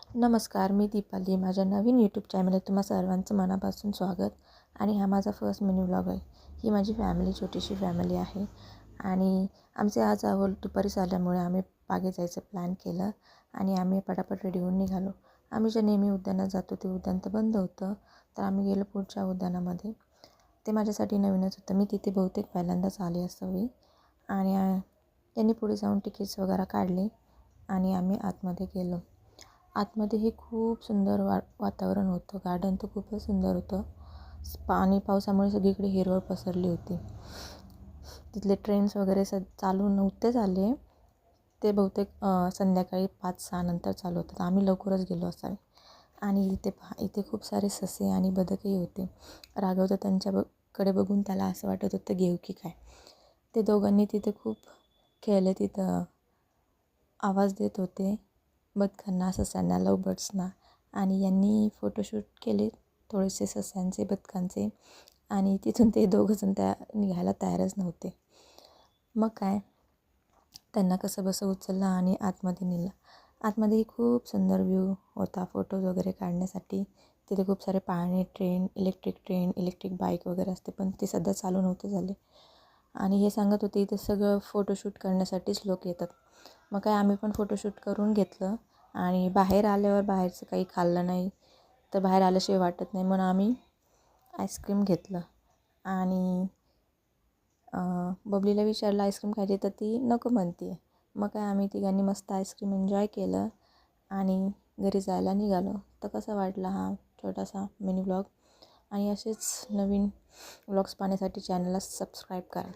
नमस्कार, मी दीपाली. माझ्या नवीन यूट्यूब चॅनलमध्ये तुम्हा सर्वांचं मनापासून स्वागत. आणि हा माझा फर्स्ट मिनी व्लॉग आहे. ही माझी फॅमिली, छोटीशी फॅमिली आहे. आणि आमचे आज दुपारी झाल्यामुळे आम्ही बागेत जायचं प्लॅन केलं आणि आम्ही पटापट रेडी होऊन निघालो. आम्ही ज्या नेहमी उद्यानात जातो ते उद्यान तर बंद होतं, तर आम्ही गेलो पुढच्या उद्यानामध्ये. ते माझ्यासाठी नवीनच होतं. मी तिथे बहुतेक पहिल्यांदाच आले असावी. आणि त्यांनी पुढे जाऊन तिकीट्स वगैरे काढले आणि आम्ही आतमध्ये गेलो. आतमध्येही खूप सुंदर वातावरण होतं. गार्डन तर खूपच सुंदर होतं. पावसामुळे सगळीकडे हिरवळ पसरली होती. तिथले ट्रेन्स वगैरे चालू नव्हते झाले. ते बहुतेक संध्याकाळी 5-6 नंतर चालू होतात. आम्ही लवकरच गेलो असावे. आणि इथे खूप सारे ससे आणि बदकही होते. राघव तर त्यांच्याकडे बघून त्याला असं वाटत होतं घेऊ की काय. ते दोघांनी तिथे खूप खेळले. तिथं आवाज देत होते बदकांना, सस्यांना, लव बर्ड्सना. आणि यांनी फोटोशूट केले थोडेसे सस्यांचे, बदकांचे. आणि तिथून ते दोघंजण निघायला तयारच नव्हते. मग काय, त्यांना कसं बसं उचललं आणि आतमध्ये नेलं. आतमध्येही खूप सुंदर व्ह्यू होता फोटोज वगैरे काढण्यासाठी. तिथे खूप सारे पाळणे, ट्रेन, इलेक्ट्रिक बाईक वगैरे असते, पण ते सध्या चालू नव्हते झाले. आणि हे सांगत होते इथे सगळं फोटोशूट करण्यासाठीच लोक येतात. मग काय, आम्ही पण फोटोशूट करून घेतलं. आणि बाहेर आल्यावर बाहेरचं काही खाल्लं नाही, तर बाहेर आल्याशिवाय वाटत नाही, म्हणून आम्ही आईस्क्रीम घेतलं. आणि बबलीला विचारलं आईस्क्रीम खायची, तर ती नको म्हणते. मग काय, आम्ही तिघांनी मस्त आईस्क्रीम एन्जॉय केलं आणि घरी जायला निघालो. तर कसा वाटला हा छोटासा मिनी व्लॉग. आणि असेच नवीन व्लॉग्स पाहण्यासाठी चॅनलला सबस्क्राईब करा.